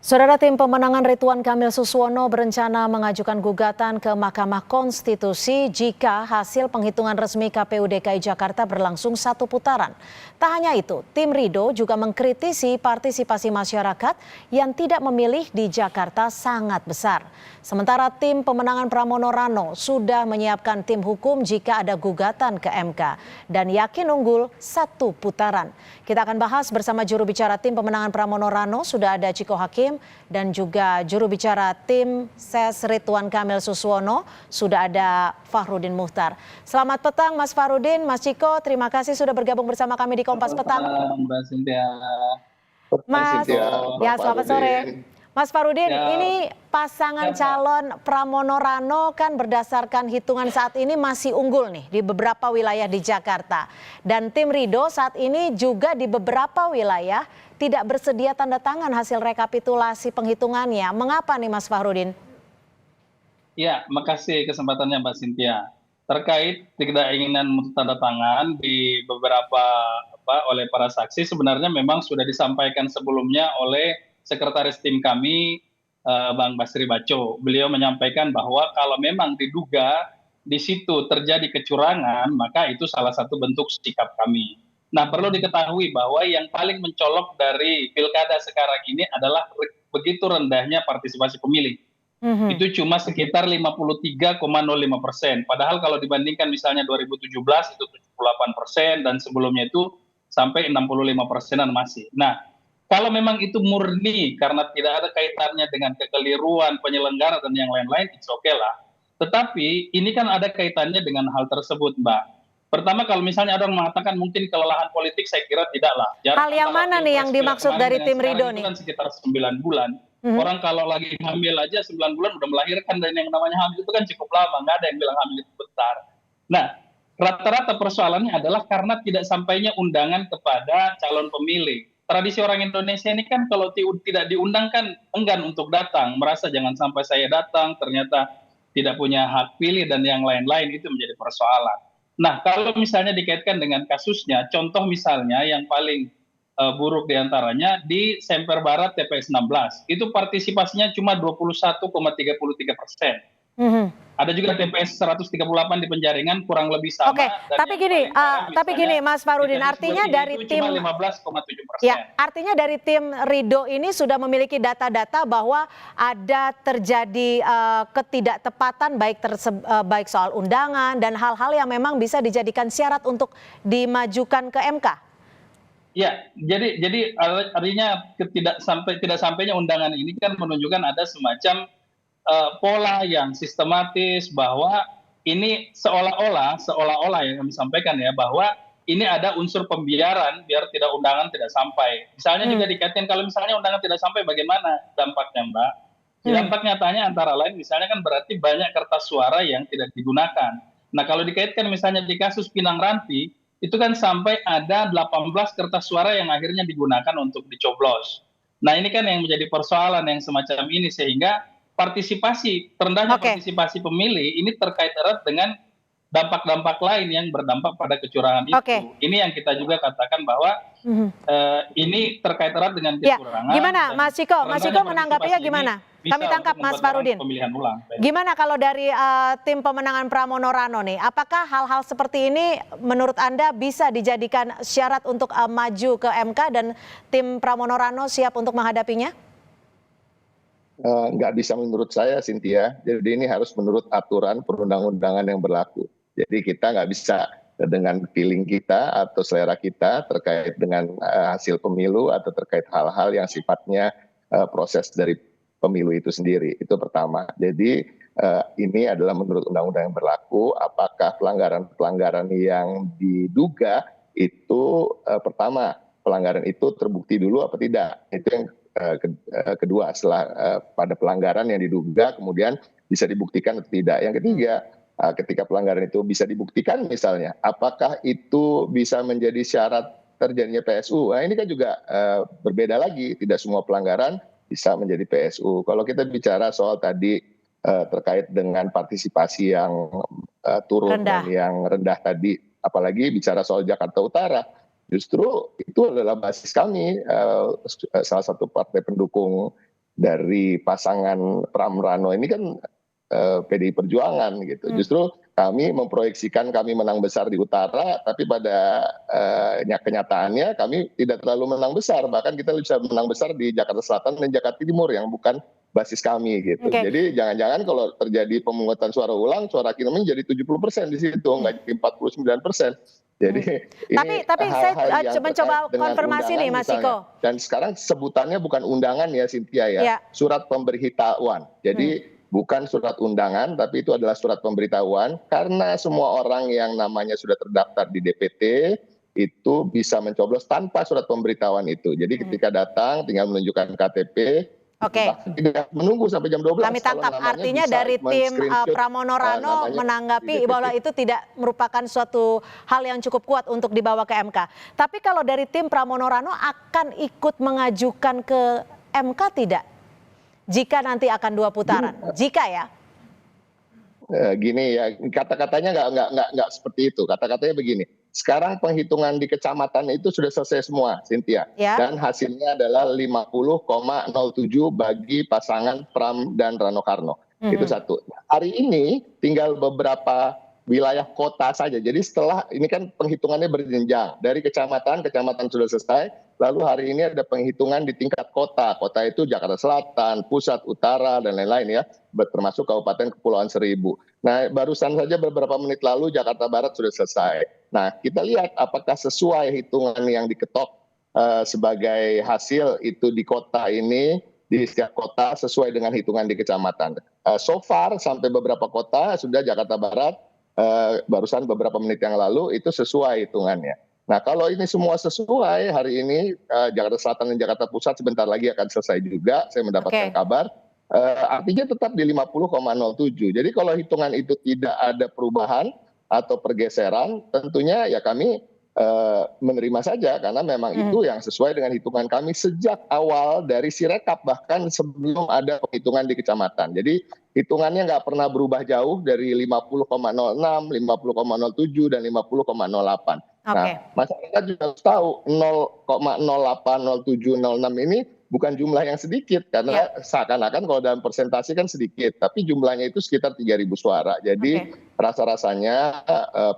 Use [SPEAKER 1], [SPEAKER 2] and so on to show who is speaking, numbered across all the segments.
[SPEAKER 1] Saudara, tim pemenangan Ridwan Kamil Suswono berencana mengajukan gugatan ke Mahkamah Konstitusi jika hasil penghitungan resmi KPU DKI Jakarta berlangsung satu putaran. Tak hanya itu, tim Ridho juga mengkritisi partisipasi masyarakat yang tidak memilih di Jakarta sangat besar. Sementara tim pemenangan Pramono Rano sudah menyiapkan tim hukum jika ada gugatan ke MK dan yakin unggul satu putaran. Kita akan bahas bersama juru bicara tim pemenangan Pramono Rano, sudah ada Ciko Hakim, dan juga juru bicara tim SES Ridwan Kamil Suswono, sudah ada Fahrudin Muhtar. Selamat petang Mas Fahrudin, Mas Ciko, terima kasih sudah bergabung bersama kami di Kompas Petang.
[SPEAKER 2] Mbak Cynthia.
[SPEAKER 1] Mas, ya selamat sore. Mas Fahrudin, ini pasangan calon Pramono Rano kan berdasarkan hitungan saat ini masih unggul nih di beberapa wilayah di Jakarta. Dan tim Ridho saat ini juga di beberapa wilayah tidak bersedia tanda tangan hasil rekapitulasi penghitungannya. Mengapa nih Mas Fahrudin?
[SPEAKER 2] Ya, makasih kesempatannya Mbak Cynthia. Terkait tidak inginan tanda tangan di beberapa oleh para saksi, sebenarnya memang sudah disampaikan sebelumnya oleh Sekretaris tim kami, Bang Basri Baco. Beliau menyampaikan bahwa kalau memang diduga di situ terjadi kecurangan, maka itu salah satu bentuk sikap kami. Nah, perlu diketahui bahwa yang paling mencolok dari pilkada sekarang ini adalah begitu rendahnya partisipasi pemilih. Itu cuma sekitar 53,05%. Padahal kalau dibandingkan misalnya 2017 itu 78% dan sebelumnya itu sampai 65%-an masih. Nah, kalau memang itu murni karena tidak ada kaitannya dengan kekeliruan penyelenggara dan yang lain-lain, it's okay lah. Tetapi ini kan ada kaitannya dengan hal tersebut, Mbak. Pertama, kalau misalnya ada yang mengatakan mungkin kelelahan politik, saya kira tidaklah.
[SPEAKER 1] Hal yang mana nih yang dimaksud dari tim Ridho nih?
[SPEAKER 2] Itu kan sekitar 9 bulan. Orang kalau lagi hamil aja 9 bulan udah melahirkan, dan yang namanya hamil itu kan cukup lama, nggak ada yang bilang hamil itu bentar. Nah, rata-rata persoalannya adalah karena tidak sampainya undangan kepada calon pemilih. Tradisi orang Indonesia ini kan kalau tidak diundang kan enggan untuk datang, merasa jangan sampai saya datang, ternyata tidak punya hak pilih dan yang lain-lain, itu menjadi persoalan. Nah, kalau misalnya dikaitkan dengan kasusnya, contoh misalnya yang paling buruk diantaranya di Semper Barat TPS 16, itu partisipasinya cuma 21,33%. Ada juga TPS 138 di Penjaringan kurang lebih sama.
[SPEAKER 1] Oke, tapi gini Mas Fahrudin, artinya dari tim 15,7%. Ya, artinya dari tim Ridho ini sudah memiliki data-data bahwa ada terjadi ketidaktepatan baik soal undangan dan hal-hal yang memang bisa dijadikan syarat untuk dimajukan ke MK.
[SPEAKER 2] Ya, jadi artinya tidak sampainya undangan ini kan menunjukkan ada semacam pola yang sistematis bahwa ini seolah-olah yang kami sampaikan ya, bahwa ini ada unsur pembiaran biar undangan tidak sampai. Misalnya juga dikaitkan kalau misalnya undangan tidak sampai, bagaimana dampaknya, Mbak? Dampak nyatanya antara lain misalnya kan berarti banyak kertas suara yang tidak digunakan. Nah, kalau dikaitkan misalnya di kasus Pinang Ranti, itu kan sampai ada 18 kertas suara yang akhirnya digunakan untuk dicoblos. Nah, ini kan yang menjadi persoalan yang semacam ini, sehingga terendahnya partisipasi pemilih ini terkait erat dengan dampak-dampak lain yang berdampak pada kecurangan itu. Ini yang kita juga katakan bahwa ini terkait erat dengan kecurangan.
[SPEAKER 1] Ya, gimana Mas Ciko? Mas Ciko menanggapinya gimana? Kami tangkap Mas Fahrudin. Gimana kalau dari tim pemenangan Pramono Rano nih? Apakah hal-hal seperti ini menurut Anda bisa dijadikan syarat untuk maju ke MK dan tim Pramono Rano siap untuk menghadapinya?
[SPEAKER 3] Nggak bisa menurut saya, Cynthia. Jadi ini harus menurut aturan perundang-undangan yang berlaku. Jadi kita nggak bisa dengan feeling kita atau selera kita terkait dengan hasil pemilu atau terkait hal-hal yang sifatnya proses dari pemilu itu sendiri. Itu pertama. Jadi ini adalah menurut undang-undang yang berlaku. Apakah pelanggaran yang diduga itu pertama, pelanggaran itu terbukti dulu apa tidak? Itu yang kedua, setelah pada pelanggaran yang diduga kemudian bisa dibuktikan atau tidak. Yang ketiga, ketika pelanggaran itu bisa dibuktikan misalnya, apakah itu bisa menjadi syarat terjadinya PSU? Nah, ini kan juga berbeda lagi, tidak semua pelanggaran bisa menjadi PSU. Kalau kita bicara soal tadi terkait dengan partisipasi yang turun dan yang rendah tadi, apalagi bicara soal Jakarta Utara, justru itu adalah basis kami, salah satu partai pendukung dari pasangan Pram Rano ini kan PDI Perjuangan gitu. Justru kami memproyeksikan kami menang besar di utara, tapi pada kenyataannya kami tidak terlalu menang besar. Bahkan kita bisa menang besar di Jakarta Selatan dan Jakarta Timur yang bukan basis kami gitu.
[SPEAKER 1] Oke.
[SPEAKER 3] Jadi jangan-jangan kalau terjadi pemungutan suara ulang, suara kami menjadi 70% di situ, nggak jadi 49%. Jadi ini
[SPEAKER 1] Tapi
[SPEAKER 3] hal-hal
[SPEAKER 1] saya
[SPEAKER 3] yang
[SPEAKER 1] mencoba
[SPEAKER 3] terkait dengan
[SPEAKER 1] konfirmasi nih,
[SPEAKER 3] undangan
[SPEAKER 1] Mas
[SPEAKER 3] misalnya.
[SPEAKER 1] Ciko.
[SPEAKER 3] Dan sekarang sebutannya bukan undangan ya Cynthia ya,
[SPEAKER 1] Ya.
[SPEAKER 3] surat pemberitahuan. Jadi bukan surat undangan, tapi itu adalah surat pemberitahuan karena semua orang yang namanya sudah terdaftar di DPT itu bisa mencoblos tanpa surat pemberitahuan itu. Jadi ketika datang tinggal menunjukkan KTP,
[SPEAKER 1] Oke.
[SPEAKER 3] bahkan tidak menunggu sampai jam 12.
[SPEAKER 1] Kami
[SPEAKER 3] kalau
[SPEAKER 1] tangkap,
[SPEAKER 3] namanya
[SPEAKER 1] artinya
[SPEAKER 3] bisa
[SPEAKER 1] dari tim
[SPEAKER 3] men-screenshot,
[SPEAKER 1] Pramono Rano
[SPEAKER 3] namanya di
[SPEAKER 1] menanggapi
[SPEAKER 3] DPT.
[SPEAKER 1] bahwa itu tidak merupakan suatu hal yang cukup kuat untuk dibawa ke MK. Tapi kalau dari tim Pramono Rano akan ikut mengajukan ke MK tidak? Jika nanti akan 2 putaran, jika ya?
[SPEAKER 3] Gini ya, kata-katanya nggak seperti itu. Kata-katanya begini, sekarang penghitungan di kecamatan itu sudah selesai semua, Cynthia.
[SPEAKER 1] Ya.
[SPEAKER 3] Dan hasilnya adalah 50,07 bagi pasangan Pram dan Rano Karno. Itu satu. Hari ini tinggal beberapa wilayah kota saja. Jadi setelah ini kan penghitungannya berjenjang. Dari kecamatan sudah selesai. Lalu hari ini ada penghitungan di tingkat kota. Kota itu Jakarta Selatan, Pusat, Utara, dan lain-lain ya. Termasuk Kabupaten Kepulauan Seribu. Nah, barusan saja beberapa menit lalu Jakarta Barat sudah selesai. Nah, kita lihat apakah sesuai hitungan yang diketok sebagai hasil itu di kota ini, di setiap kota sesuai dengan hitungan di kecamatan. So far sampai beberapa kota sudah Jakarta Barat, barusan beberapa menit yang lalu itu sesuai hitungannya. Nah, kalau ini semua sesuai, hari ini Jakarta Selatan dan Jakarta Pusat sebentar lagi akan selesai juga, saya mendapatkan kabar. Artinya tetap di 50,07. Jadi kalau hitungan itu tidak ada perubahan atau pergeseran, tentunya ya kami menerima saja karena memang itu yang sesuai dengan hitungan kami sejak awal dari Sirekap, bahkan sebelum ada penghitungan di kecamatan. Jadi hitungannya nggak pernah berubah jauh dari 50,06, 50,07, dan 50,08. Nah, masyarakat juga harus tahu 0,08, 07, 06 ini bukan jumlah yang sedikit karena seakan-akan kalau dalam persentase kan sedikit, tapi jumlahnya itu sekitar 3.000 suara. Jadi rasa-rasanya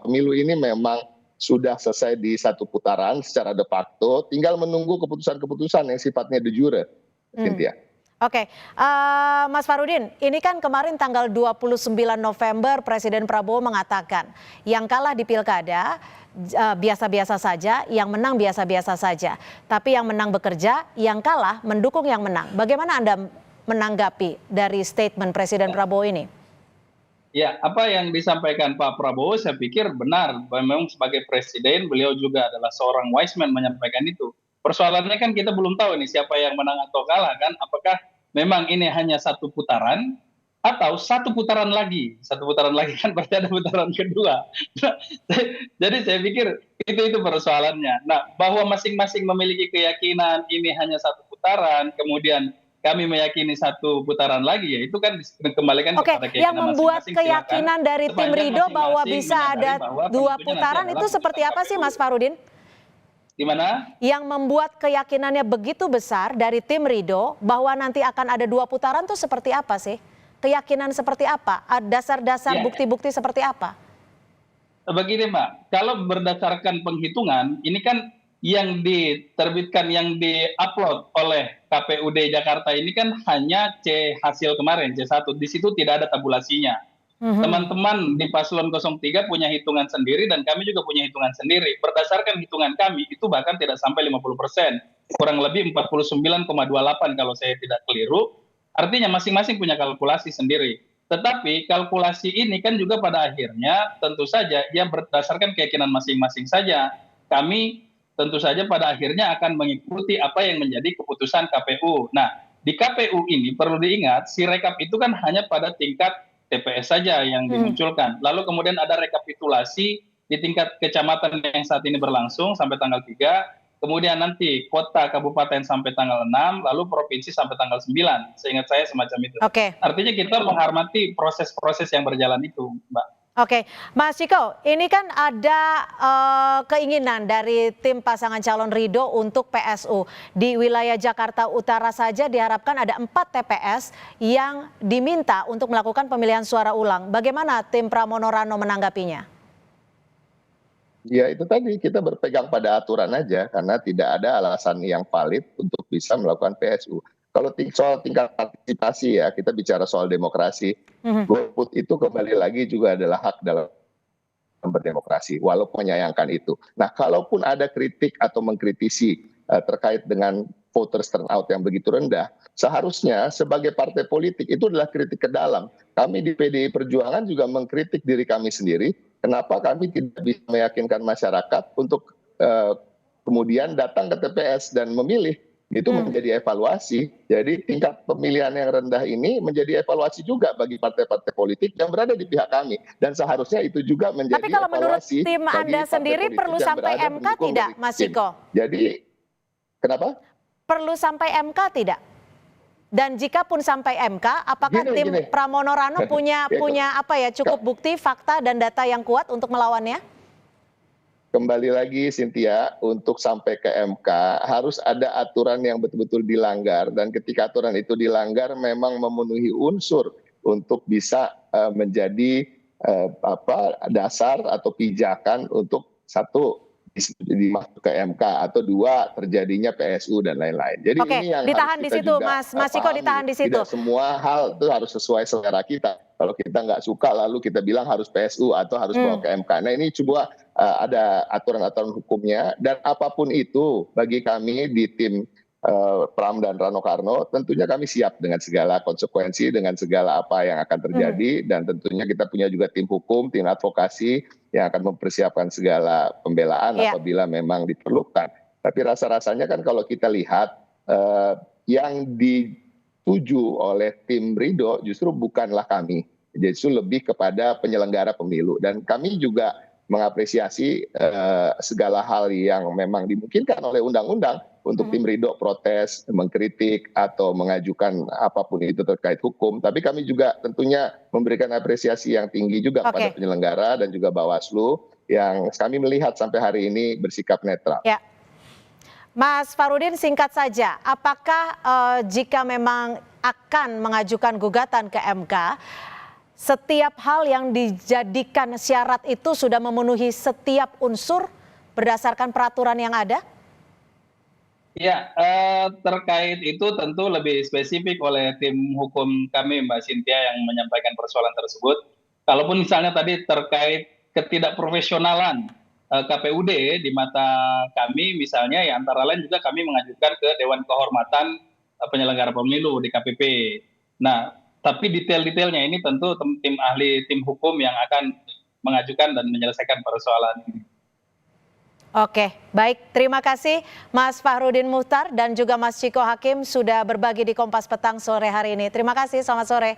[SPEAKER 3] pemilu ini memang sudah selesai di satu putaran secara de facto, tinggal menunggu keputusan-keputusan yang sifatnya de jure, Cynthia.
[SPEAKER 1] Oke, Mas Farudin, ini kan kemarin tanggal 29 November Presiden Prabowo mengatakan yang kalah di pilkada biasa-biasa saja, yang menang biasa-biasa saja. Tapi yang menang bekerja, yang kalah mendukung yang menang. Bagaimana Anda menanggapi dari statement Presiden Prabowo ini?
[SPEAKER 2] Ya, apa yang disampaikan Pak Prabowo saya pikir benar. Memang sebagai presiden beliau juga adalah seorang wise man menyampaikan itu. Persoalannya kan kita belum tahu ini siapa yang menang atau kalah kan. Apakah memang ini hanya satu putaran atau satu putaran lagi kan berarti ada putaran kedua. Jadi saya pikir itu persoalannya. Nah, bahwa masing-masing memiliki keyakinan ini hanya satu putaran, kemudian kami meyakini satu putaran lagi, ya itu kan dikembalikan kepada keyakinan
[SPEAKER 1] yang membuat
[SPEAKER 2] masing-masing.
[SPEAKER 1] keyakinan dari tim Ridho bahwa bisa ada 2 putaran itu seperti apa sih, Mas Farudin?
[SPEAKER 2] Gimana?
[SPEAKER 1] Yang membuat keyakinannya begitu besar dari tim Ridho bahwa nanti akan ada 2 putaran itu seperti apa sih? Keyakinan seperti apa? Dasar-dasar bukti-bukti seperti apa?
[SPEAKER 2] Begini Mbak, kalau berdasarkan penghitungan, ini kan yang diterbitkan, yang di-upload oleh KPUD Jakarta ini kan hanya C hasil kemarin, C1. Di situ tidak ada tabulasinya. Teman-teman di Paslon 03 punya hitungan sendiri dan kami juga punya hitungan sendiri. Berdasarkan hitungan kami itu bahkan tidak sampai 50%. Kurang lebih 49,28 kalau saya tidak keliru. Artinya masing-masing punya kalkulasi sendiri. Tetapi kalkulasi ini kan juga pada akhirnya tentu saja dia berdasarkan keyakinan masing-masing saja. Kami tentu saja pada akhirnya akan mengikuti apa yang menjadi keputusan KPU. Nah, di KPU ini perlu diingat, Sirekap itu kan hanya pada tingkat TPS saja yang dimunculkan. Lalu kemudian ada rekapitulasi di tingkat kecamatan yang saat ini berlangsung sampai tanggal 3, kemudian nanti kota, kabupaten sampai tanggal 6, lalu provinsi sampai tanggal 9. Seingat saya semacam itu. Artinya kita menghormati proses-proses yang berjalan itu, Mbak.
[SPEAKER 1] Oke, Mas Ciko, ini kan ada keinginan dari tim pasangan calon Ridho untuk PSU. Di wilayah Jakarta Utara saja diharapkan ada 4 TPS yang diminta untuk melakukan pemilihan suara ulang. Bagaimana tim Pramono Rano menanggapinya?
[SPEAKER 3] Ya itu tadi kita berpegang pada aturan aja karena tidak ada alasan yang valid untuk bisa melakukan PSU. Kalau soal tingkat partisipasi ya kita bicara soal demokrasi, golput itu kembali lagi juga adalah hak dalam berdemokrasi, walaupun menyayangkan itu. Nah, kalaupun ada kritik atau mengkritisi terkait dengan voters turnout yang begitu rendah, seharusnya sebagai partai politik itu adalah kritik ke dalam. Kami di PDI Perjuangan juga mengkritik diri kami sendiri, kenapa kami tidak bisa meyakinkan masyarakat untuk kemudian datang ke TPS dan memilih. Itu menjadi evaluasi. Jadi tingkat pemilihan yang rendah ini menjadi evaluasi juga bagi partai-partai politik yang berada di pihak kami. Dan seharusnya itu juga menjadi
[SPEAKER 1] Tapi kalau menurut
[SPEAKER 3] evaluasi
[SPEAKER 1] tim Anda sendiri perlu sampai MK tidak, Mas Ciko?
[SPEAKER 3] Jadi, kenapa?
[SPEAKER 1] Perlu sampai MK tidak? Dan jika pun sampai MK, apakah tim Pramono Rano punya apa ya cukup bukti, fakta dan data yang kuat untuk melawannya?
[SPEAKER 3] Kembali lagi Cynthia, untuk sampai ke MK harus ada aturan yang betul-betul dilanggar, dan ketika aturan itu dilanggar memang memenuhi unsur untuk bisa menjadi dasar atau pijakan untuk satu dimasuk ke MK atau dua terjadinya PSU dan lain-lain. Jadi
[SPEAKER 1] Oke,
[SPEAKER 3] ini yang
[SPEAKER 1] ditahan
[SPEAKER 3] harus
[SPEAKER 1] di
[SPEAKER 3] kita
[SPEAKER 1] situ,
[SPEAKER 3] juga
[SPEAKER 1] Mas Ciko,
[SPEAKER 3] pahami.
[SPEAKER 1] ditahan di situ.
[SPEAKER 3] Tidak semua hal itu harus sesuai selera kita. Kalau kita nggak suka lalu kita bilang harus PSU atau harus bawa ke MK. Nah ini coba ada aturan-aturan hukumnya, dan apapun itu bagi kami di tim Pram dan Rano Karno tentunya kami siap dengan segala konsekuensi, dengan segala apa yang akan terjadi, dan tentunya kita punya juga tim hukum, tim advokasi yang akan mempersiapkan segala pembelaan apabila memang diperlukan. Tapi rasa-rasanya kan kalau kita lihat yang dituju oleh tim Ridho justru bukanlah kami, justru lebih kepada penyelenggara pemilu, dan kami juga mengapresiasi segala hal yang memang dimungkinkan oleh undang-undang untuk tim Ridho protes, mengkritik, atau mengajukan apapun itu terkait hukum. Tapi kami juga tentunya memberikan apresiasi yang tinggi juga kepada penyelenggara dan juga Bawaslu yang kami melihat sampai hari ini bersikap netral.
[SPEAKER 1] Ya. Mas Farudin, singkat saja, apakah jika memang akan mengajukan gugatan ke MK, setiap hal yang dijadikan syarat itu sudah memenuhi setiap unsur berdasarkan peraturan yang ada?
[SPEAKER 2] Ya, terkait itu tentu lebih spesifik oleh tim hukum kami, Mbak Cynthia, yang menyampaikan persoalan tersebut. Kalaupun misalnya tadi terkait ketidakprofesionalan KPUD di mata kami, misalnya ya antara lain juga kami mengajukan ke Dewan Kehormatan Penyelenggara Pemilu DKPP. Nah, tapi detail-detailnya ini tentu tim ahli, tim hukum yang akan mengajukan dan menyelesaikan persoalan ini.
[SPEAKER 1] Oke, baik. Terima kasih Mas Fahrudin Muhtar dan juga Mas Ciko Hakim sudah berbagi di Kompas Petang sore hari ini. Terima kasih, selamat sore.